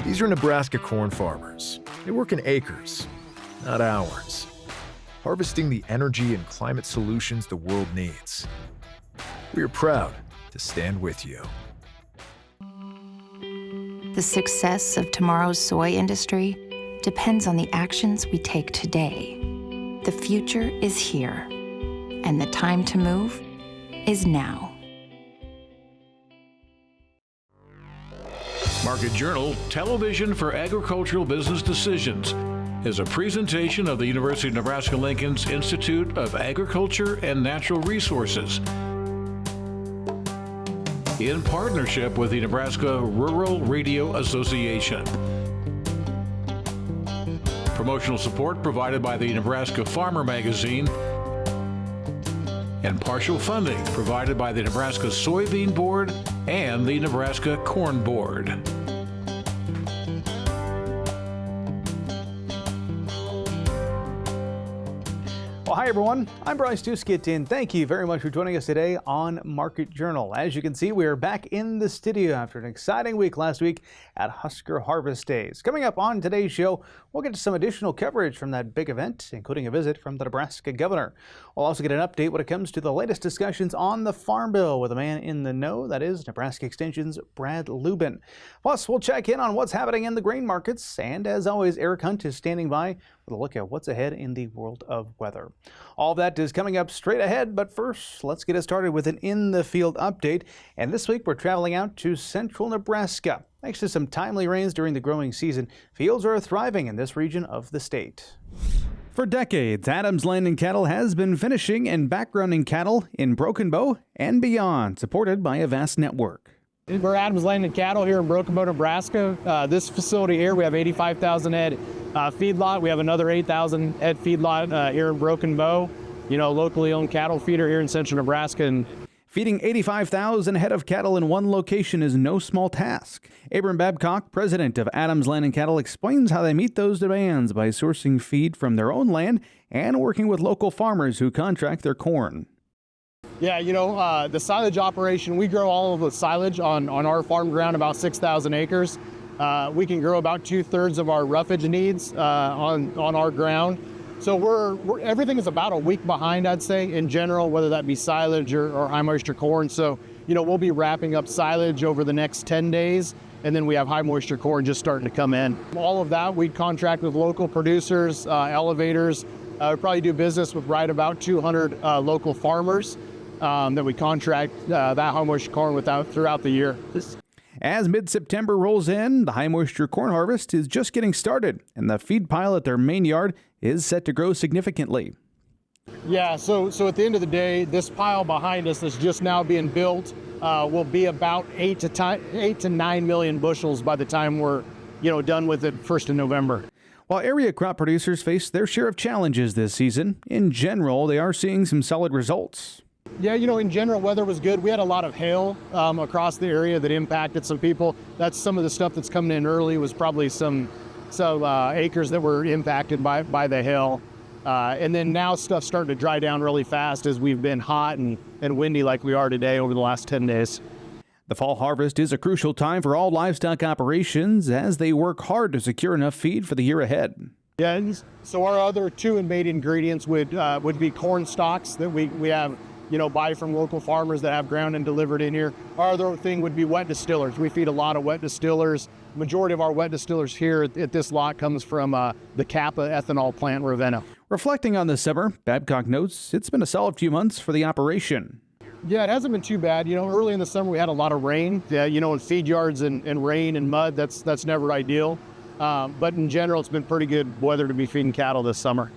These are Nebraska corn farmers. They work in acres, not hours, harvesting the energy and climate solutions the world needs. We are proud to stand with you. The success of tomorrow's soy industry depends on the actions we take today. The future is here, and the time to move is now. Market Journal, Television for Agricultural Business Decisions, is a presentation of the University of Nebraska-Lincoln's Institute of Agriculture and Natural Resources, in partnership with the Nebraska Rural Radio Association. Promotional support provided by the Nebraska Farmer Magazine, and partial funding provided by the Nebraska Soybean Board and the Nebraska Corn Board. Well, hi everyone, I'm Bryce Duskett, and thank you very much for joining us today on Market Journal. As you can see, we are back in the studio after an exciting week last week at Husker Harvest Days. Coming up on today's show, we'll get to some additional coverage from that big event, including a visit from the Nebraska Governor. We'll also get an update when it comes to the latest discussions on the Farm Bill with a man in the know, that is Nebraska Extension's Brad Lubben. Plus, we'll check in on what's happening in the grain markets, and as always, Eric Hunt is standing by with a look at what's ahead in the world of weather. All that is coming up straight ahead, but first, let's get it started with an in-the-field update. And this week, we're traveling out to Central Nebraska. Thanks to some timely rains during the growing season, fields are thriving in this region of the state. For decades, Adams Land & Cattle has been finishing and backgrounding cattle in Broken Bow and beyond, supported by a vast network. We're Adams Land & Cattle here in Broken Bow, Nebraska. This facility here, we have 85,000 head feedlot. We have another 8,000 head feedlot here in Broken Bow. Locally owned cattle feeder here in Central Nebraska. And feeding 85,000 head of cattle in one location is no small task. Abram Babcock, president of Adams Land & Cattle, explains how they meet those demands by sourcing feed from their own land and working with local farmers who contract their corn. Yeah, the silage operation, we grow all of the silage on our farm ground, about 6,000 acres. We can grow about 2/3 of our roughage needs on our ground. So we're everything is about a week behind, I'd say, in general, whether that be silage or high moisture corn. So, we'll be wrapping up silage over the next 10 days, and then we have high moisture corn just starting to come in. All of that, we contract with local producers, elevators. We probably do business with right about 200 local farmers that we contract that high moisture corn throughout the year. As mid-September rolls in, the high moisture corn harvest is just getting started, and the feed pile at their main yard is set to grow significantly. Yeah, so at the end of the day, this pile behind us that's just now being built will be about 8 to 9 million bushels by the time we're done with it 1st of November. While area crop producers face their share of challenges this season, in general, they are seeing some solid results. Yeah, in general, weather was good. We had a lot of hail across the area that impacted some people. That's some of the stuff that's coming in early, was probably some acres that were impacted by the hail. And then now stuff's starting to dry down really fast as we've been hot and windy like we are today over the last 10 days. The fall harvest is a crucial time for all livestock operations as they work hard to secure enough feed for the year ahead. Yeah, so our other two and main ingredients would be corn stalks that we have buy from local farmers that have ground and delivered in here. Our other thing would be wet distillers. We feed a lot of wet distillers. Majority of our wet distillers here at this lot comes from the Kappa ethanol plant in Ravenna. Reflecting on this summer, Babcock notes it's been a solid few months for the operation. Yeah, it hasn't been too bad. Early in the summer we had a lot of rain. Yeah, in feed yards and rain and mud, that's never ideal. But in general, it's been pretty good weather to be feeding cattle this summer.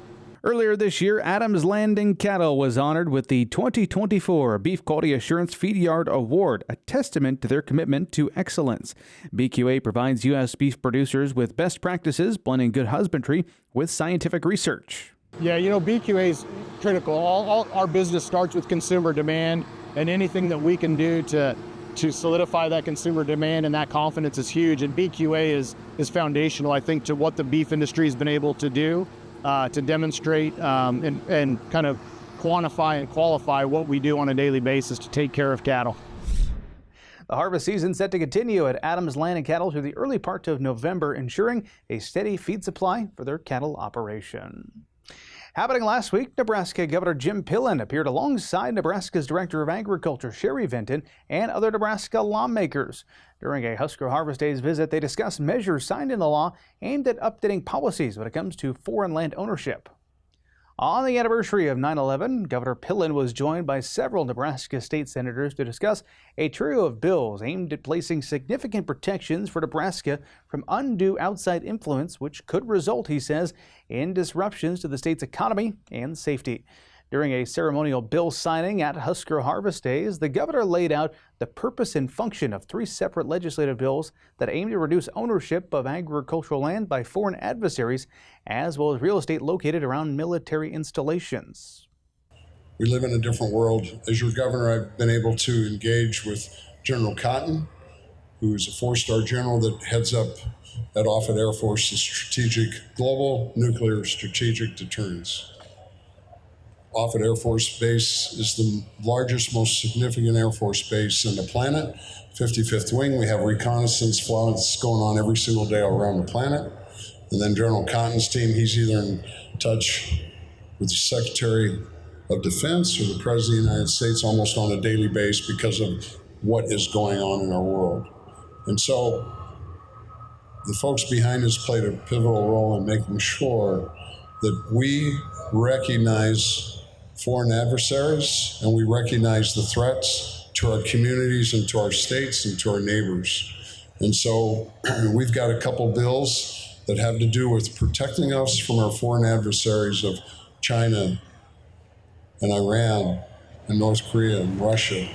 Earlier this year, Adams Land & Cattle was honored with the 2024 Beef Quality Assurance Feed Yard Award, a testament to their commitment to excellence. BQA provides U.S. beef producers with best practices, blending good husbandry with scientific research. Yeah, BQA is critical. All our business starts with consumer demand, and anything that we can do to solidify that consumer demand and that confidence is huge. And BQA is foundational, I think, to what the beef industry has been able to do. To demonstrate and kind of quantify and qualify what we do on a daily basis to take care of cattle. The harvest season set to continue at Adams Land and Cattle through the early part of November, ensuring a steady feed supply for their cattle operation. Happening last week, Nebraska Governor Jim Pillen appeared alongside Nebraska's Director of Agriculture, Sherri Vinton, and other Nebraska lawmakers. During a Husker Harvest Days visit, they discussed measures signed into law aimed at updating policies when it comes to foreign land ownership. On the anniversary of 9/11, Governor Pillen was joined by several Nebraska state senators to discuss a trio of bills aimed at placing significant protections for Nebraska from undue outside influence, which could result, he says, in disruptions to the state's economy and safety. During a ceremonial bill signing at Husker Harvest Days, the governor laid out the purpose and function of 3 separate legislative bills that aim to reduce ownership of agricultural land by foreign adversaries, as well as real estate located around military installations. We live in a different world. As your governor, I've been able to engage with General Cotton, who is a 4-star general that heads up at Offutt Air Force's Global Nuclear Strategic Deterrence. Offutt Air Force Base is the largest, most significant Air Force base on the planet. 55th Wing, we have reconnaissance flights going on every single day all around the planet. And then General Cotton's team, he's either in touch with the Secretary of Defense or the President of the United States almost on a daily basis because of what is going on in our world. And so the folks behind us played a pivotal role in making sure that we recognize foreign adversaries and we recognize the threats to our communities and to our states and to our neighbors. And so we've got a couple bills that have to do with protecting us from our foreign adversaries of China and Iran and North Korea and Russia.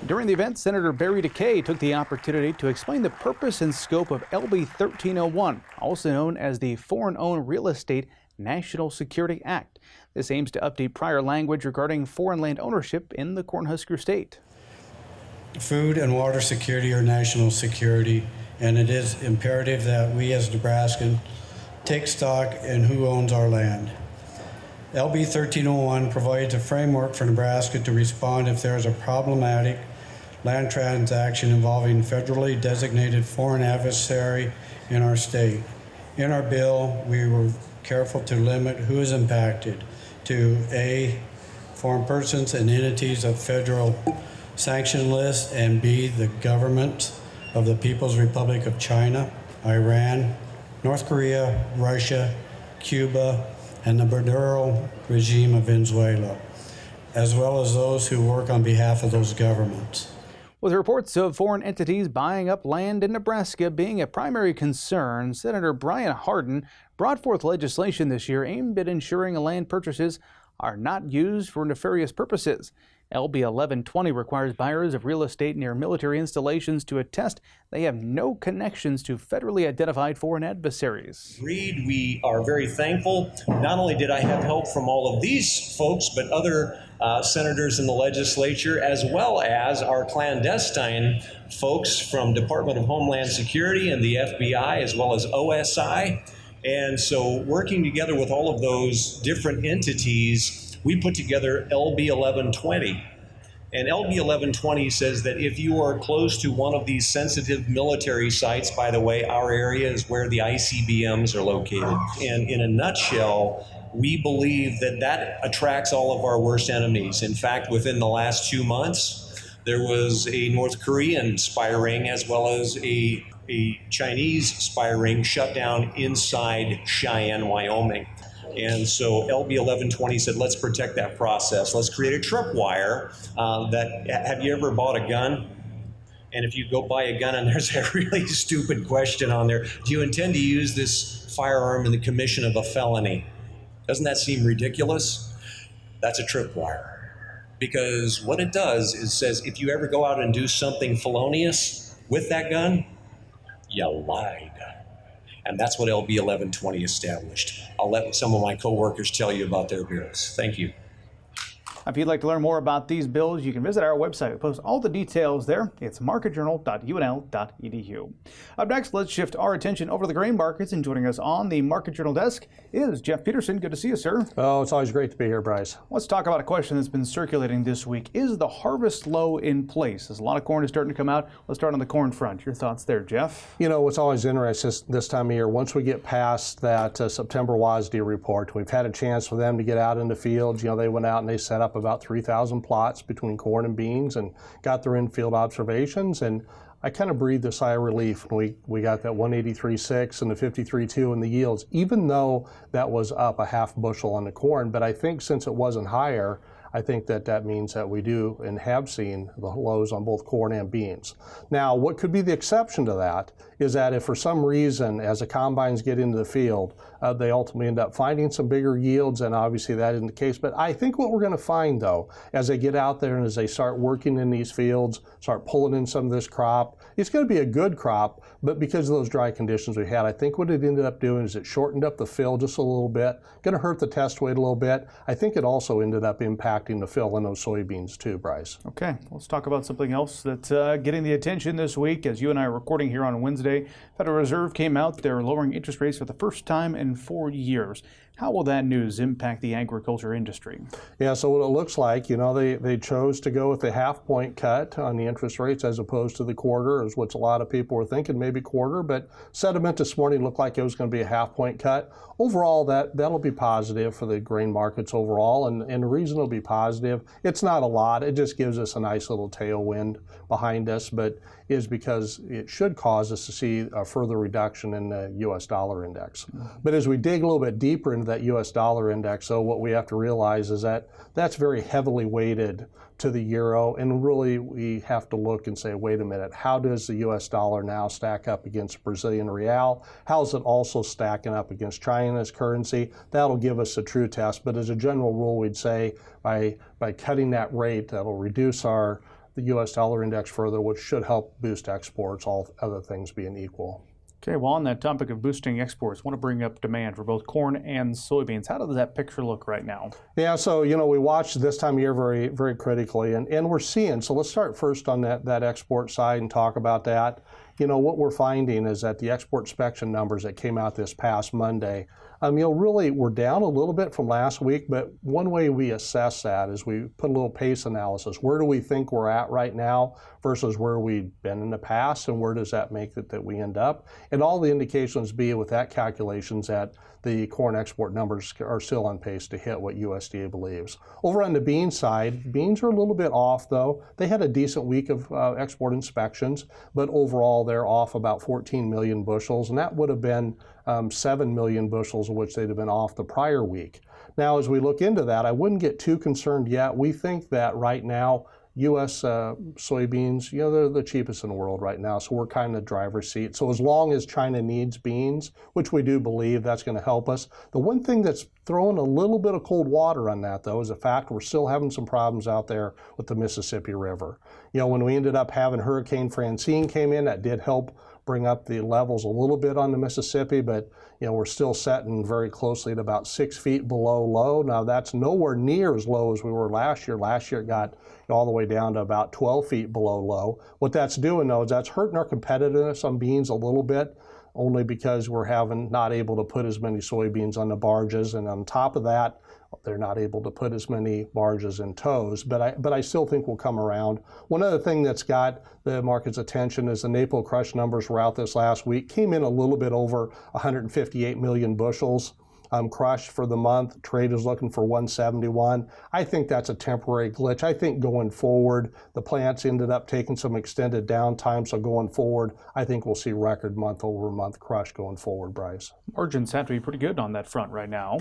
During the event, Senator Barry DeKay took the opportunity to explain the purpose and scope of LB 1301, also known as the Foreign-Owned Real Estate National Security Act. This aims to update prior language regarding foreign land ownership in the Cornhusker State. Food and water security are national security, and it is imperative that we as Nebraskans take stock in who owns our land. LB 1301 provides a framework for Nebraska to respond if there is a problematic land transaction involving federally designated foreign adversary in our state. In our bill, we were careful to limit who is impacted to A, foreign persons and entities of federal sanction list, and B, the government of the People's Republic of China, Iran, North Korea, Russia, Cuba, and the Maduro regime of Venezuela, as well as those who work on behalf of those governments. With reports of foreign entities buying up land in Nebraska being a primary concern, Senator Brian Hardin brought forth legislation this year aimed at ensuring land purchases are not used for nefarious purposes. LB 1120 requires buyers of real estate near military installations to attest they have no connections to federally identified foreign adversaries. Agreed. We are very thankful. Not only did I have help from all of these folks, but other senators in the legislature, as well as our clandestine folks from Department of Homeland Security and the FBI, as well as OSI. And so working together with all of those different entities, we put together LB 1120. And LB 1120 says that if you are close to one of these sensitive military sites, by the way, our area is where the ICBMs are located. And in a nutshell, we believe that that attracts all of our worst enemies. In fact, within the last 2 months, there was a North Korean spy ring as well as a Chinese spy ring shut down inside Cheyenne, Wyoming. And so LB 1120 said, let's protect that process. Let's create a tripwire have you ever bought a gun? And if you go buy a gun and there's a really stupid question on there, do you intend to use this firearm in the commission of a felony? Doesn't that seem ridiculous? That's a tripwire. Because what it does is says, if you ever go out and do something felonious with that gun, you lied. And that's what LB 1120 established. I'll let some of my coworkers tell you about their bills. Thank you. If you'd like to learn more about these bills, you can visit our website. We post all the details there. It's marketjournal.unl.edu. Up next, let's shift our attention over to the grain markets, and joining us on the Market Journal desk is Jeff Peterson. Good to see you, sir. Oh, it's always great to be here, Bryce. Let's talk about a question that's been circulating this week. Is the harvest low in place? As a lot of corn is starting to come out, let's start on the corn front. Your thoughts there, Jeff? You know, what's always interesting this time of year, once we get past that September WASDE report, we've had a chance for them to get out in the fields. You know, they went out and they set up about 3,000 plots between corn and beans and got their in-field observations. And I kind of breathed a sigh of relief when we got that 183.6 and the 53.2 in the yields, even though that was up a half bushel on the corn. But I think since it wasn't higher, I think that means that we do and have seen the lows on both corn and beans. Now, what could be the exception to that is that if for some reason, as the combines get into the field, they ultimately end up finding some bigger yields, and obviously that isn't the case. But I think what we're going to find, though, as they get out there and as they start working in these fields, start pulling in some of this crop, it's going to be a good crop, but because of those dry conditions we had, I think what it ended up doing is it shortened up the fill just a little bit, going to hurt the test weight a little bit. I think it also ended up impacting the fill in those soybeans too, Bryce. Okay, let's talk about something else that's getting the attention this week. As you and I are recording here on Wednesday, Federal Reserve came out. They're lowering interest rates for the first time in 4 years. How will that news impact the agriculture industry? Yeah, so what it looks like, you know, they chose to go with the half-point cut on the interest rates as opposed to the quarter, is what a lot of people were thinking, maybe quarter, but sentiment this morning looked like it was going to be a half-point cut. Overall, that'll be positive for the grain markets overall, and the reason it'll be positive, it's not a lot, it just gives us a nice little tailwind behind us, but is because it should cause us to see a further reduction in the U.S. dollar index. But as we dig a little bit deeper into that U.S. dollar index, so what we have to realize is that that's very heavily weighted to the euro, and really we have to look and say, wait a minute, how does the U.S. dollar now stack up against Brazilian real? How is it also stacking up against China's currency? That'll give us a true test, but as a general rule, we'd say by cutting that rate, that'll reduce the U.S. dollar index further, which should help boost exports, all other things being equal. Okay, well, on that topic of boosting exports, I want to bring up demand for both corn and soybeans. How does that picture look right now? Yeah, so, you know, we watch this time of year very, very critically, and we're seeing, so let's start first on that export side and talk about that. You know, what we're finding is that the export inspection numbers that came out this past Monday, you know, really we're down a little bit from last week, but one way we assess that is we put a little pace analysis. Where do we think we're at right now versus where we've been in the past, and where does that make it that we end up? And all the indications be with that calculations that the corn export numbers are still on pace to hit what USDA believes. Over on the bean side, beans are a little bit off though. They had a decent week of export inspections, but overall they're off about 14 million bushels, and that would have been 7 million bushels of which they'd have been off the prior week. Now, as we look into that, I wouldn't get too concerned yet. We think that right now, U.S. soybeans, you know, they're the cheapest in the world right now, so we're kind of the driver's seat. So as long as China needs beans, which we do believe that's going to help us. The one thing that's throwing a little bit of cold water on that, though, is the fact we're still having some problems out there with the Mississippi River. You know, when we ended up having Hurricane Francine came in, that did help bring up the levels a little bit on the Mississippi, but you know, we're still setting very closely at about 6 feet below low. Now that's nowhere near as low as we were last year. Last year it got all the way down to about 12 feet below low. What that's doing though is that's hurting our competitiveness on beans a little bit, only because we're not able to put as many soybeans on the barges, and on top of that, they're not able to put as many barges in tows, but I still think we'll come around. One other thing that's got the market's attention is the NAPO crush numbers were out this last week, came in a little bit over 158 million bushels crushed for the month. Trade is looking for 171. I think that's a temporary glitch. I think going forward, the plants ended up taking some extended downtime, so going forward, I think we'll see record month-over-month crush going forward, Bryce. Margins have to be pretty good on that front right now.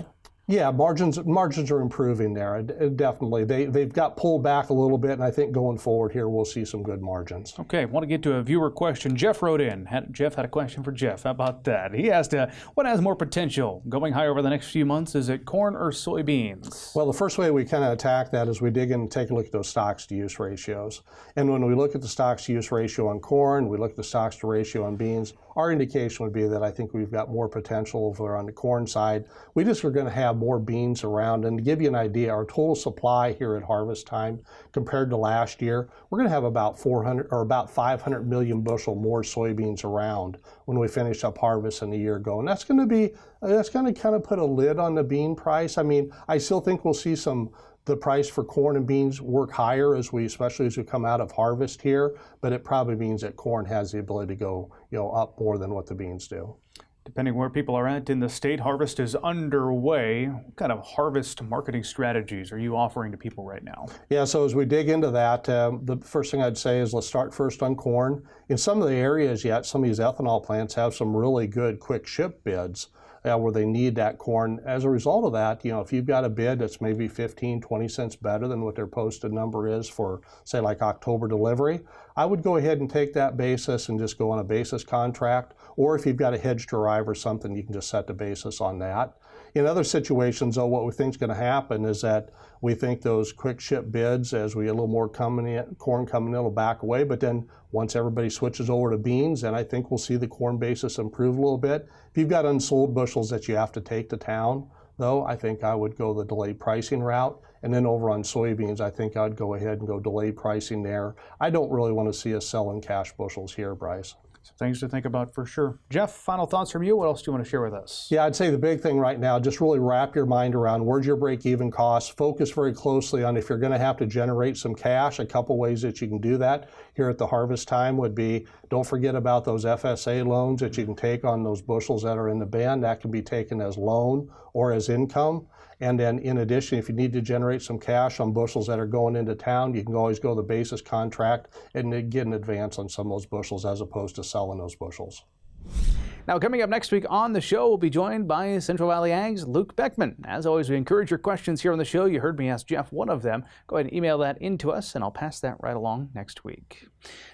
Yeah, margins are improving there. Definitely. They've got pulled back a little bit, and I think going forward here we'll see some good margins. Okay, want to get to a viewer question. Jeff wrote in. Jeff had a question for Jeff. How about that? He asked, what has more potential going high over the next few months? Is it corn or soybeans? Well, the first way we kind of attack that is we dig in and take a look at those stocks-to-use ratios. And when we look at the stocks-to-use ratio on corn, we look at the stocks-to ratio on beans, our indication would be that I think we've got more potential over on the corn side. We just are going to have more beans around. And to give you an idea, our total supply here at harvest time compared to last year, we're going to have about 500 million bushel more soybeans around when we finish up harvesting a year ago. And that's going to kind of put a lid on the bean price. I mean, I still think we'll see the price for corn and beans work higher especially as we come out of harvest here, but it probably means that corn has the ability to go, up more than what the beans do. Depending where people are at in the state, harvest is underway. What kind of harvest marketing strategies are you offering to people right now? Yeah, so as we dig into that, the first thing I'd say is let's start first on corn. In some of the areas yet, some of these ethanol plants have some really good quick ship bids where they need that corn. As a result of that, if you've got a bid that's maybe 15, 20 cents better than what their posted number is for, say, like October delivery, I would go ahead and take that basis and just go on a basis contract. Or if you've got a hedge to arrive or something, you can just set the basis on that. In other situations, though, what we think is going to happen is that we think those quick ship bids, as we get a little more corn coming in, will back away. But then once everybody switches over to beans, then I think we'll see the corn basis improve a little bit. If you've got unsold bushels that you have to take to town, though, I think I would go the delayed pricing route. And then over on soybeans, I think I'd go ahead and go delayed pricing there. I don't really want to see us selling cash bushels here, Bryce. So things to think about for sure. Jeff, final thoughts from you. What else do you want to share with us? Yeah, I'd say the big thing right now, just really wrap your mind around where's your break-even costs. Focus very closely on if you're going to have to generate some cash. A couple ways that you can do that here at the harvest time would be, don't forget about those FSA loans that you can take on those bushels that are in the bin. That can be taken as loan or as income. And then in addition, if you need to generate some cash on bushels that are going into town, you can always go the basis contract and get an advance on some of those bushels as opposed to selling those bushels. Now, coming up next week on the show, we'll be joined by Central Valley Ag's Luke Beckman. As always, we encourage your questions here on the show. You heard me ask Jeff one of them. Go ahead and email that into us, and I'll pass that right along next week.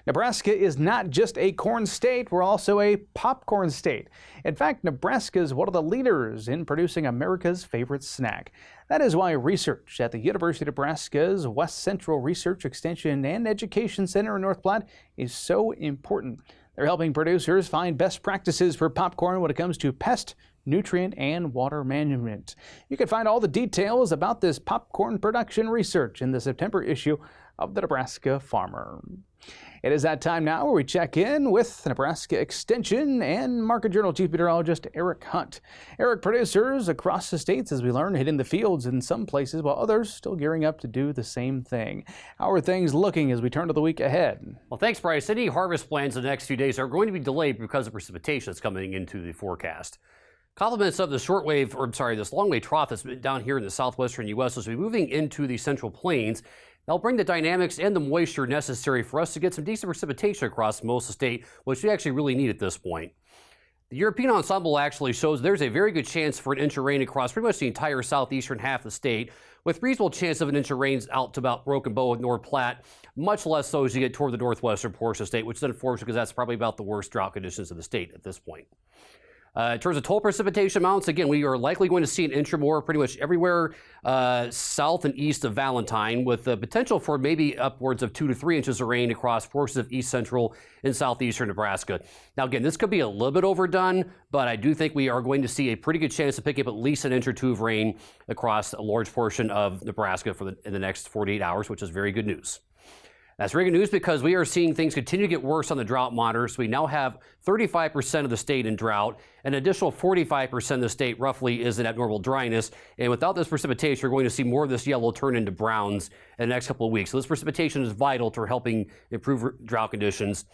Nebraska is not just a corn state, we're also a popcorn state. In fact, Nebraska is one of the leaders in producing America's favorite snack. That is why research at the University of Nebraska's West Central Research Extension and Education Center in North Platte is so important. They're helping producers find best practices for popcorn when it comes to pest, nutrient, and water management. You can find all the details about this popcorn production research in the September issue of the Nebraska Farmer. It is that time now where we check in with Nebraska Extension and Market Journal Chief Meteorologist Eric Hunt. Eric, producers across the states, as we learn, hitting the fields in some places while others still gearing up to do the same thing. How are things looking as we turn to the week ahead? Well, thanks, Bryce. Any harvest plans in the next few days are going to be delayed because of precipitation that's coming into the forecast. Compliments of the this long wave trough that's down here in the southwestern U.S. as we're moving into the central plains. They'll bring the dynamics and the moisture necessary for us to get some decent precipitation across most of the state, which we actually really need at this point. The European ensemble actually shows there's a very good chance for an inch of rain across pretty much the entire southeastern half of the state, with reasonable chance of an inch of rain out to about Broken Bow and North Platte, much less so as you get toward the northwestern portion of the state, which is unfortunate because that's probably about the worst drought conditions of the state at this point. In terms of total precipitation amounts, again, we are likely going to see an inch or more pretty much everywhere south and east of Valentine, with the potential for maybe upwards of 2 to 3 inches of rain across portions of east central and southeastern Nebraska. Now, again, this could be a little bit overdone, but I do think we are going to see a pretty good chance of picking up at least an inch or two of rain across a large portion of Nebraska in the next 48 hours, which is very good news. That's very good news because we are seeing things continue to get worse on the drought monitors. We now have 35% of the state in drought. An additional 45% of the state roughly is in abnormal dryness. And without this precipitation, we're going to see more of this yellow turn into browns in the next couple of weeks. So this precipitation is vital to helping improve drought conditions.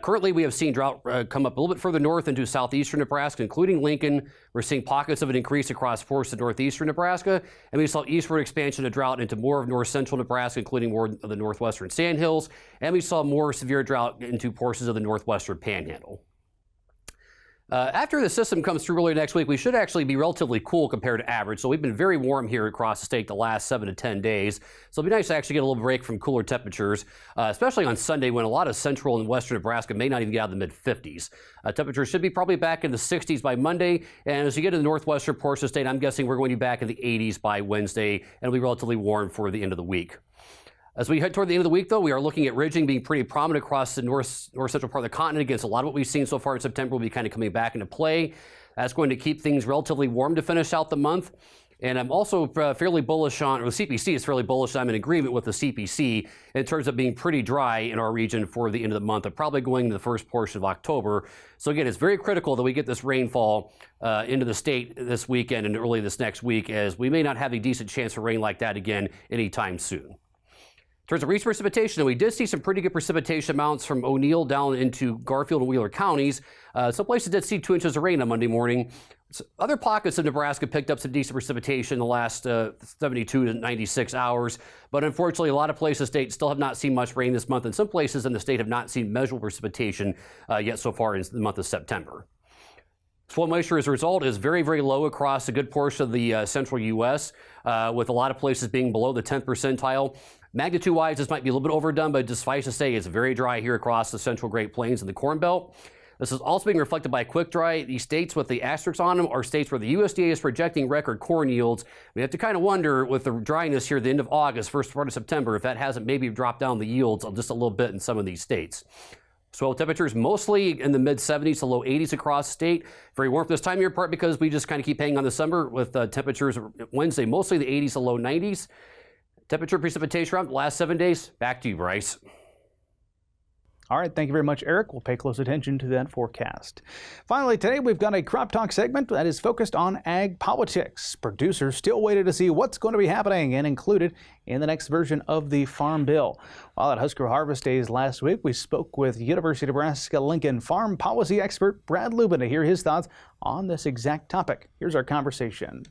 Currently, we have seen drought come up a little bit further north into southeastern Nebraska, including Lincoln. We're seeing pockets of an increase across portions of northeastern Nebraska, and we saw eastward expansion of drought into more of north central Nebraska, including more of the northwestern Sandhills, and we saw more severe drought into portions of the northwestern Panhandle. After the system comes through early next week, we should actually be relatively cool compared to average. So we've been very warm here across the state the last 7 to 10 days. So it'll be nice to actually get a little break from cooler temperatures, especially on Sunday when a lot of central and western Nebraska may not even get out of the mid-50s. Temperatures should be probably back in the 60s by Monday. And as you get to the northwestern portion of the state, I'm guessing we're going to be back in the 80s by Wednesday, and it'll be relatively warm for the end of the week. As we head toward the end of the week, though, we are looking at ridging being pretty prominent across the north central part of the continent. Against a lot of what we've seen so far in September will be kind of coming back into play. That's going to keep things relatively warm to finish out the month. And I'm also fairly bullish on, or the CPC is fairly bullish. I'm in agreement with the CPC in terms of being pretty dry in our region for the end of the month, and probably going into the first portion of October. So again, it's very critical that we get this rainfall into the state this weekend and early this next week, as we may not have a decent chance for rain like that again anytime soon. In terms of recent precipitation, we did see some pretty good precipitation amounts from O'Neill down into Garfield and Wheeler counties. Some places did see 2 inches of rain on Monday morning. Other pockets of Nebraska picked up some decent precipitation in the last 72 to 96 hours. But unfortunately, a lot of places in the state still have not seen much rain this month, and some places in the state have not seen measurable precipitation yet so far in the month of September. Soil moisture, as a result, is very, very low across a good portion of the central U.S., with a lot of places being below the 10th percentile. Magnitude-wise, this might be a little bit overdone, but suffice to say, it's very dry here across the central Great Plains and the Corn Belt. This is also being reflected by quick dry. These states with the asterisks on them are states where the USDA is projecting record corn yields. We have to kind of wonder, with the dryness here at the end of August, first part of September, if that hasn't maybe dropped down the yields just a little bit in some of these states. Soil temperatures mostly in the mid-70s to low 80s across the state. Very warm for this time of year, part because we just kind of keep hanging on the summer with temperatures Wednesday mostly the 80s to low 90s. Temperature precipitation around the last 7 days. Back to you, Bryce. All right, thank you very much, Eric. We'll pay close attention to that forecast. Finally, today we've got a Crop Talk segment that is focused on ag politics. Producers still waiting to see what's going to be happening and included in the next version of the Farm Bill. While at Husker Harvest Days last week, we spoke with University of Nebraska-Lincoln farm policy expert Brad Lubben to hear his thoughts on this exact topic. Here's our conversation.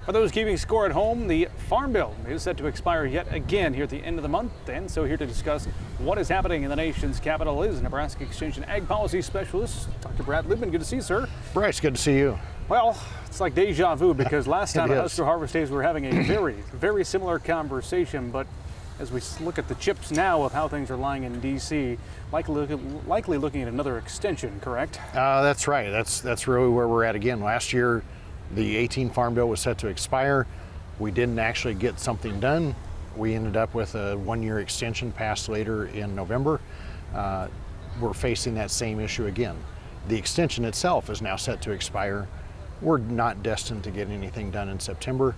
For those keeping score at home, the Farm Bill is set to expire yet again here at the end of the month. And so here to discuss what is happening in the nation's capital is Nebraska Extension Ag Policy Specialist, Dr. Brad Lubben. Good to see you, sir. Bryce, good to see you. Well, it's like deja vu because last time at Husker Harvest Days we were having a very similar conversation, but as we look at the chips now of how things are lying in D.C., likely looking at another extension, correct? That's right. That's really where we're at again. Last year, the 18 Farm Bill was set to expire. We didn't actually get something done. We ended up with a one-year extension passed later in November. We're facing that same issue again. The extension itself is now set to expire. We're not destined to get anything done in September.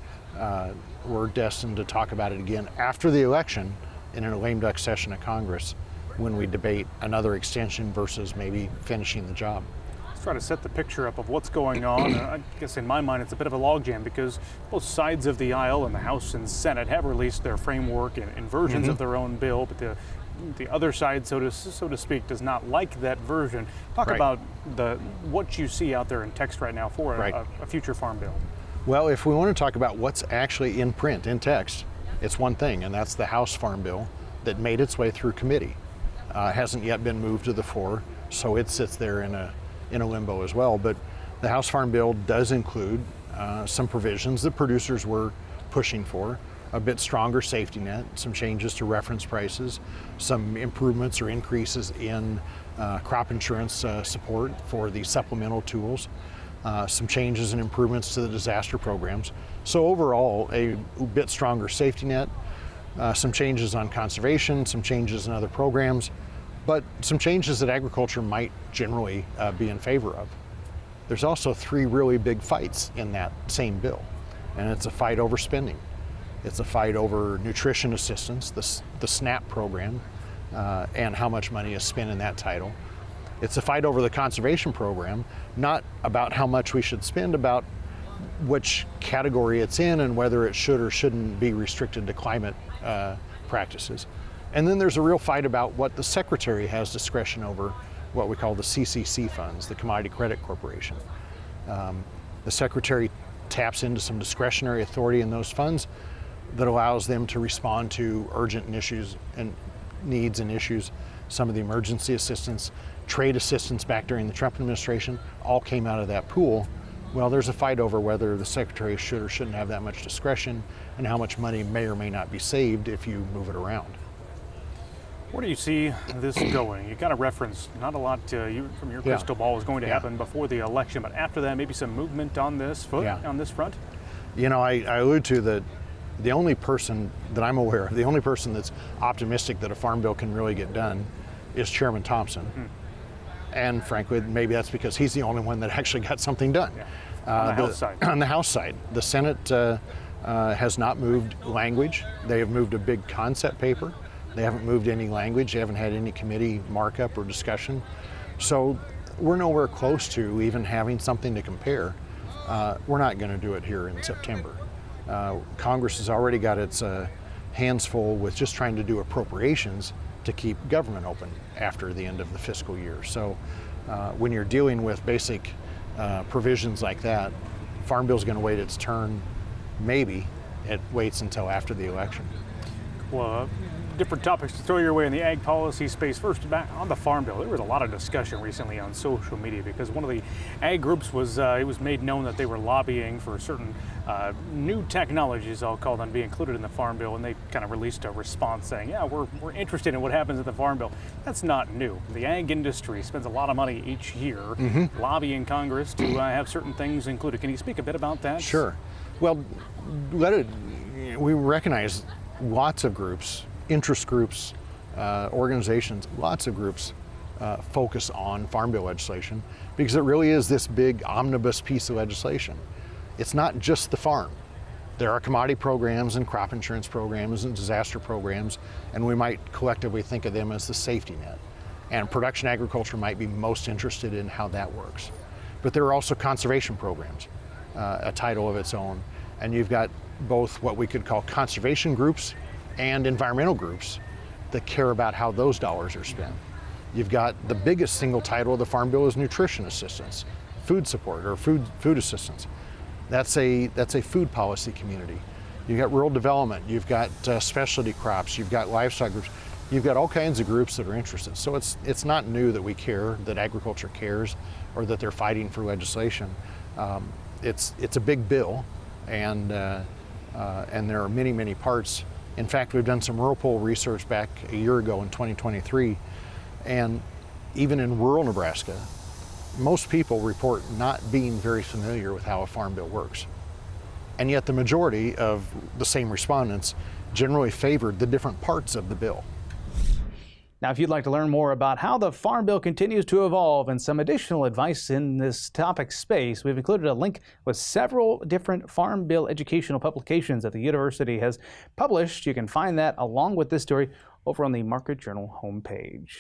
We're destined to talk about it again after the election in a lame duck session of Congress when we debate another extension versus maybe finishing the job. Let's try to set the picture up of what's going on. I guess in my mind it's a bit of a logjam because both sides of the aisle in the House and Senate have released their framework and versions of their own bill, but the other side, so to speak, does not like that version. Talk about what you see out there in text right now for a future Farm Bill. Well, if we want to talk about what's actually in print, in text, it's one thing, and that's the House Farm Bill that made its way through committee. Hasn't yet been moved to the floor, so it sits there in a limbo as well. But the House Farm Bill does include some provisions that producers were pushing for, a bit stronger safety net, some changes to reference prices, some improvements or increases in crop insurance support for the supplemental tools, some changes and improvements to the disaster programs. So overall, a bit stronger safety net, some changes on conservation, some changes in other programs, but some changes that agriculture might generally be in favor of. There's also three really big fights in that same bill, and it's a fight over spending. It's a fight over nutrition assistance, the SNAP program, and how much money is spent in that title. It's a fight over the conservation program, not about how much we should spend, about which category it's in and whether it should or shouldn't be restricted to climate practices. And then there's a real fight about what the Secretary has discretion over, what we call the CCC funds, the Commodity Credit Corporation. The Secretary taps into some discretionary authority in those funds that allows them to respond to urgent issues and needs and issues. Some of the emergency assistance, trade assistance back during the Trump administration, all came out of that pool. Well, there's a fight over whether the Secretary should or shouldn't have that much discretion and how much money may or may not be saved if you move it around. Where do you see this going? You kind of referenced not a lot from your crystal ball is going to happen before the election, but after that, maybe some movement on this front? You know, I allude to that the only person that I'm aware of, the only person that's optimistic that a farm bill can really get done is Chairman Thompson. And frankly, maybe that's because he's the only one that actually got something done. On the House side. On the House side. The Senate has not moved language. They have moved a big concept paper. They haven't moved any language. They haven't had any committee markup or discussion. So we're nowhere close to even having something to compare. We're not going to do it here in September. Congress has already got its hands full with just trying to do appropriations to keep government open after the end of the fiscal year. So when you're dealing with basic provisions like that, Farm Bill is going to wait its turn. Maybe it waits until after the election. Well, different topics to throw your way in the ag policy space. First, back on the Farm Bill, there was a lot of discussion recently on social media because one of the ag groups was, it was made known that they were lobbying for certain new technologies, I'll call them, be included in the Farm Bill, and they kind of released a response saying, yeah, we're interested in what happens at the Farm Bill. That's not new. The ag industry spends a lot of money each year lobbying Congress to have certain things included. Can you speak a bit about that? Sure. Well, we recognize lots of groups, interest groups, organizations, lots of groups focus on Farm Bill legislation because it really is this big omnibus piece of legislation. It's not just the farm. There are commodity programs and crop insurance programs and disaster programs, and we might collectively think of them as the safety net. And production agriculture might be most interested in how that works. But there are also conservation programs, a title of its own, and you've got both what we could call conservation groups and environmental groups that care about how those dollars are spent. You've got the biggest single title of the Farm Bill is nutrition assistance, food support or food assistance. That's a food policy community. You've got rural development, you've got specialty crops, you've got livestock groups, you've got all kinds of groups that are interested. So it's not new that we care, that agriculture cares, or that they're fighting for legislation. It's a big bill, and there are many, many parts. In fact, we've done some rural poll research back a year ago in 2023, and even in rural Nebraska, most people report not being very familiar with how a farm bill works. And yet the majority of the same respondents generally favored the different parts of the bill. Now, if you'd like to learn more about how the Farm Bill continues to evolve and some additional advice in this topic space, we've included a link with several different Farm Bill educational publications that the university has published. You can find that along with this story over on the Market Journal homepage.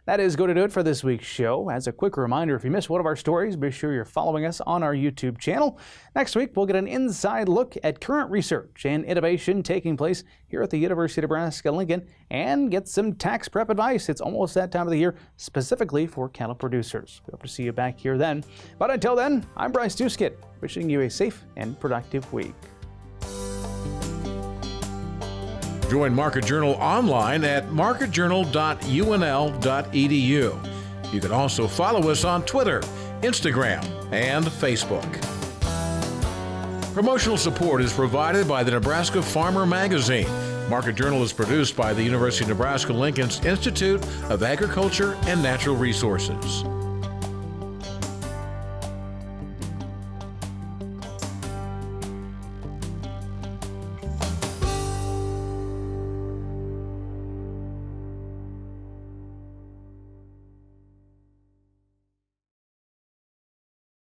That is going to do it for this week's show. As a quick reminder, if you missed one of our stories, be sure you're following us on our YouTube channel. Next week, we'll get an inside look at current research and innovation taking place here at the University of Nebraska-Lincoln and get some tax prep advice. It's almost that time of the year, specifically for cattle producers. We hope to see you back here then. But until then, I'm Bryce Duskett, wishing you a safe and productive week. Join Market Journal online at marketjournal.unl.edu. You can also follow us on Twitter, Instagram, and Facebook. Promotional support is provided by the Nebraska Farmer Magazine. Market Journal is produced by the University of Nebraska-Lincoln's Institute of Agriculture and Natural Resources.